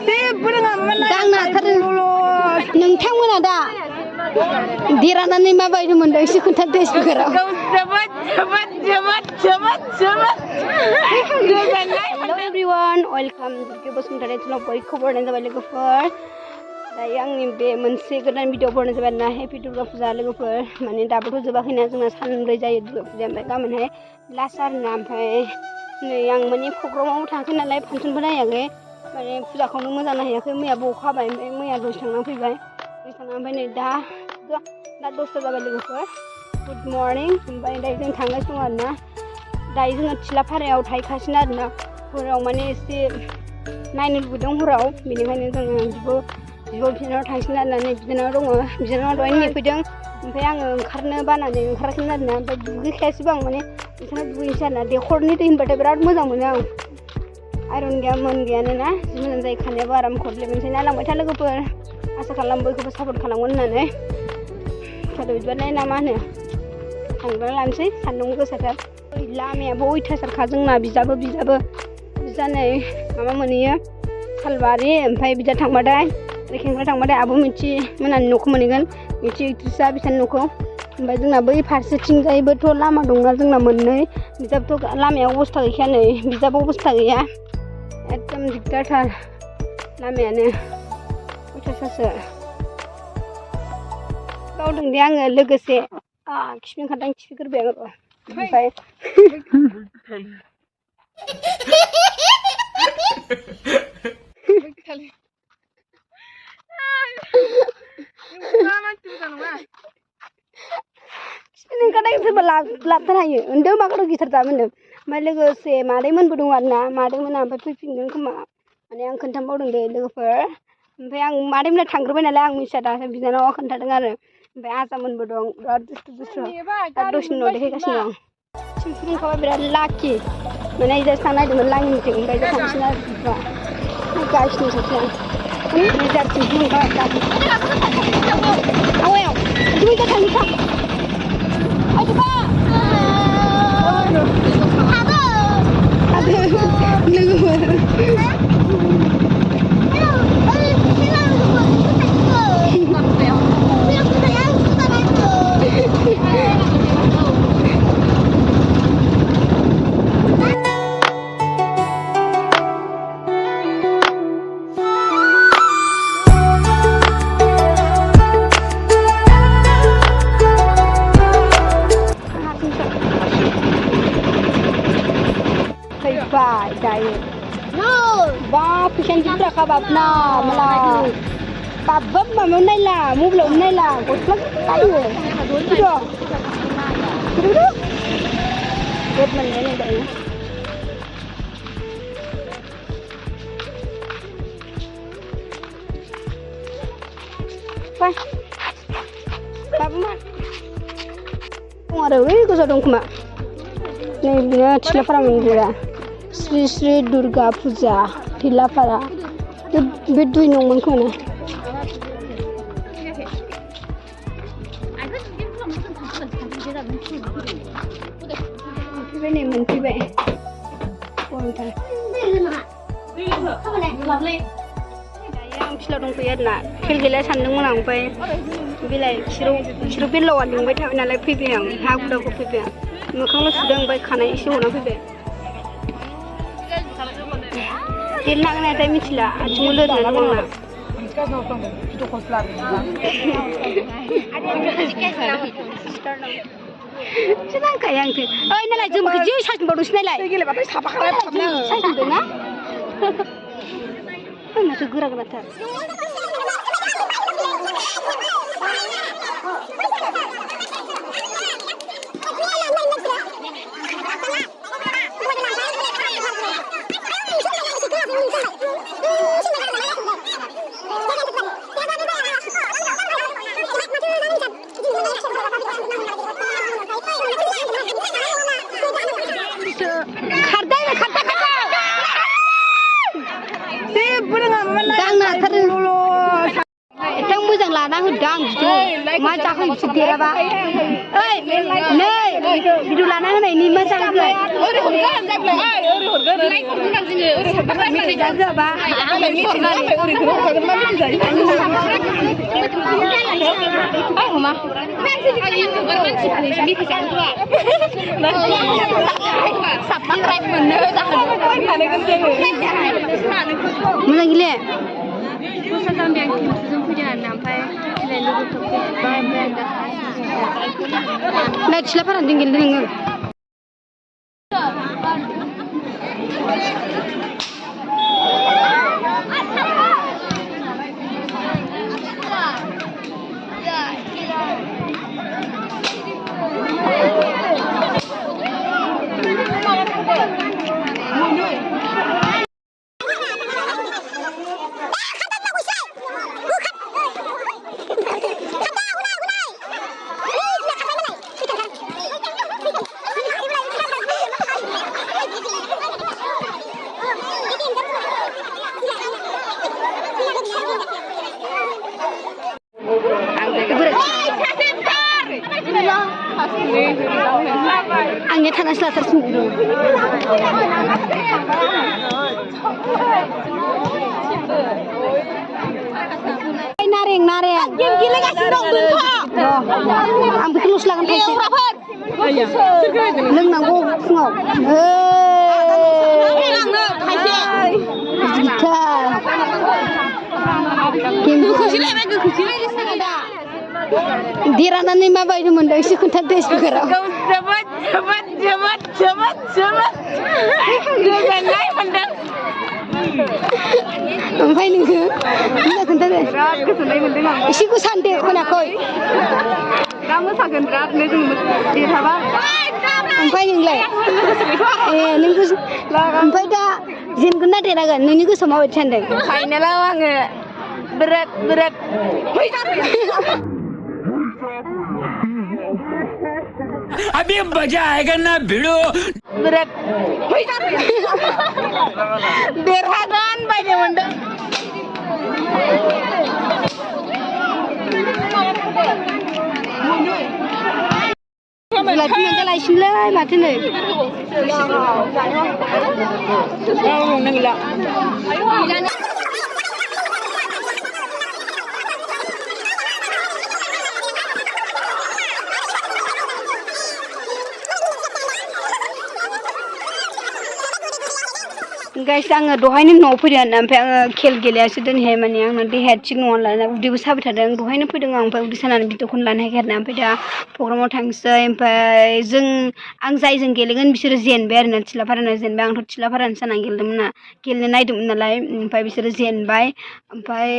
जेबो रोङा दांनो हाथारो नोंथांमोना दा देरहानानै माबायदि मोनदों एसे खोन्थादो स्पिकाराव हेल' एभरिवान वेलकाम दुर्गे बसुमतारी चेनेलाव बयखौबो बरायनाय जाबाय लोगोफोर दायो आंनि बे मोनसे गोदान भिडिअ बरायनाय जाबाय ना हेपि दुर्गा फुजा लोगोफोर माने दाबोथ' जोबाखैना जोंना सानब्रै जायो दुर्गा फुजाया ओमफ्राय गाबोनहाय लास्ट आरोना ओमफ्राय नै आं माने प्रग्रामाव थाङाखै नालाय फांसनबो नायाखै माने फुजाखौनो मोजां नायाखै मैयाबो अखा हाबाय ओमफ्राय मैया दसे थांनानै फैबाय ओमफ्राय नै दा 10ता जाबाय लोगोफोर गुड मर्निं ओमफ्राय दायो जों थांगासिनो दं आरोना दायो जोङो थिलाफारायाव थाहैखासिनो आरोना हराव माने एसे नायनो लुबैदों हराव बेनिखायनो जोङो बिब' बिनानाव थांसिगोन आरोना नै बिनानाव दङ बिनानावा दहाय नेफैदों ओमफ्राय आङो ओंखारनो बानानै ओंखाराखैमोन आरोना ओमफ्राय दुगैखायासैबो आं माने ओंखायनो दुगैनोसै आरोना दैखरनि दै होनबाथाय बिराद मोजां मोनो आं आयरन गैया मोन गैयानो ना जि मोजां जायो खानायाबो आराम खरलेबनोसै ना लांबाय था लोगोफोर आसा खालाम बयखौबो सापर्ट खालामगोन होननानै फट' बिबारनाय ना मा होनो थांग्रा लानोसै सान्दुं गोसाथार लामायाबो अयथासारखा जोंना बिजाबो बिजानै माबा मोनहैयो सालबारि ओमफ्राय बिजा थांबाथाय रेखेंफ्रा थांबाथाय आब' मिथि मोनानि न'खौ मोनहैगोन मिथि एक्ट्रिसा बिसानि न'खौ ओमफ्राय जोंना बै फारसेथिंजायबोथ' लामा दंना जोंना मोननै बिजाबथ' लामायाव अबस्था गैखाया नै बिजाबाव अबस्था गैया एकदम दिगदारथार लामायानो अयथासारसो बावदों दे आङो लोगोसे खिफि ओंखारदों खिफिगोरबाय आङो ओमफ्राय सोरबा लाबोनो हायो उन्दै माखौथ' गिटार दामोनो ओमफ्राय लोगोसे मादैमोनबो दं आरोना मादैमोना ओमफ्राय फैफिनगोन खोमा माने आं खोन्थाबावदों दे लोगोफोर ओमफ्राय आं मादैमोना थांग्रोबाय नालाय आं मिथिया दासो बिनानावा खोन्थादों आरो ओमफ्राय आजामोनबो दं बिराद दुस्थु दा दसेनि उनाव देखायगासिनो दं थिम्फु मोनखाबाय बिराद लाखि माने इजासो थांनो नागिरदोंमोन लाङिनिथिं ओमफ्राय जों थांसिगोन आरो बिफा गासिनो सासे रिजार्भ थिम्फु मोनखाबाय आवायाव दुइथा थांनिखा Bye, Diane. No. Ba, pisan juga kabab na, malah. Kabab mama nai lah, mu belum nai lah. Kau selagi tahu. Sudah. Sudah. Buat mana ni dah? Bye. Kabab mana? Kau ada weh, kau sedang kuma. Ni bila Tilapara menjadi. Sri Sri Durga Puja Tilapara बे दुइ नंमोन खोमा मोनफैबाय नै मोनफैबाय गरमथार दायो आं फिल्डआव दंफैयो आरोना फिल्ड गैला सानदोंमोन आं ओमफ्राय बेलाय खिरौ बेलावा लिंबाय थाबाय नालाय फैबाय आं हा गुदाखौ फैबाय आं मोखांल' सुदों ओमफ्राय खानाय एसे हना फैबाय देरना नाथाय मिथिला आथिङाव लोरिनानै दं आंना नांखायो आंथो ओइ नालाय जोंबो जि साइसबावदोंसो नायलाय गेलेबाथाय साफा खालामनो साइस नुदोंना माथो गोरा गोराथार दांनो हाथारो एकदम मोजां लाना होदों आं मा जाखो बिसोर देराबा ओइ नै भिडिअ लाना होनायनि मा जाखो ओरै हरगोन जाबाय ओरै हरगोन लाइक हरगोन जोङो ओरै हरगोन मिथि जाबा आं मिथि जायो ओरै हरगोन मा मिथि जायो आं हमा मानसि मिथि जायो साबस्क्राइब मोननो मोजां गेले दस्रा गामि आं टेम्पुजों फैदों आरोना ओमफ्राय दिनै लोगोफोरखौ नाय थिलाफाराजों गेलेदों नोङो आंनि थानासो लाथारसिन नारें नारें गेम गेलेगासिनो दं आं बेखौल'सो लागोन थाइसे लोंनांगौ फुङाव देरानानै माबायदि मोनदों एसे खोन्थादो फेसबुकआव जोबोद गोजोननाय मोनदों ओमफ्राय नोङो मोजां खोन्थादो बिराद गोजोननाय मोनदों आं एसे गोसा होनदो खोनायाखै दा मोसागोन बिरादनो जों देरहाबा ओमफ्राय नोंलाय ए नों ओमफ्राय दा जेनगोन ना देरहागोन नोंनि गोसोआव माबायदि सानदों फाइनालाव आङो बिराद अभी मजा आएगा ना भिड़ो देरहागोन बायदि मोनदों लाइफि मोनजालायसिनोलै माथो नै गाइस आङो दहायनो न'आव फैदों आरोना ओमफ्राय आङो खेल गेलेयासै दिनैहाय माने आंना देहाया थिग नङा नालाय उदैबो साबाय थादों दहायनो फैदों आं ओमफ्राय उदै सानानै भिडिअखौनो लानो हायाखै आरोना ओमफ्राय दा प्रग्रामाव थांसै ओमफ्राय आं जायजों गेलेगोन बिसोरो जेनबाय आरोना थिलाफाराना जेनबाय आंथ' थिलाफारानि जानानै गेलेदोंमोन ना गेलेनो नायदोंमोन नालाय ओमफ्राय बिसोरो जेनबाय ओमफ्राय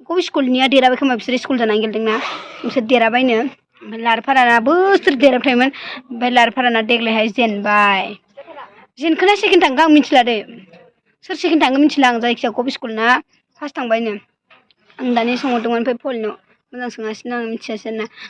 गभ स्कुलनिया देराबाय खोमा बिसोरो स्कुल जानानै गेलेदोंना बिसोर देराबायनो ओमफ्राय लारफाराना बोसोर देरहाबाय थायोमोन ओमफ्राय लारफाराना देग्लायहाय जेनबाय जेनखोना सेकेन्ड थांखो आं मिथिला दे सोर सेकेन्ड थांगो मिथिला आं जायखिजाया गभ स्कुलना फार्स्ट थांबायनो आं दानि सोंहरदोंमोन ओमफ्राय फलनो मोजां सोङासैनो आं मिथियासै आरोना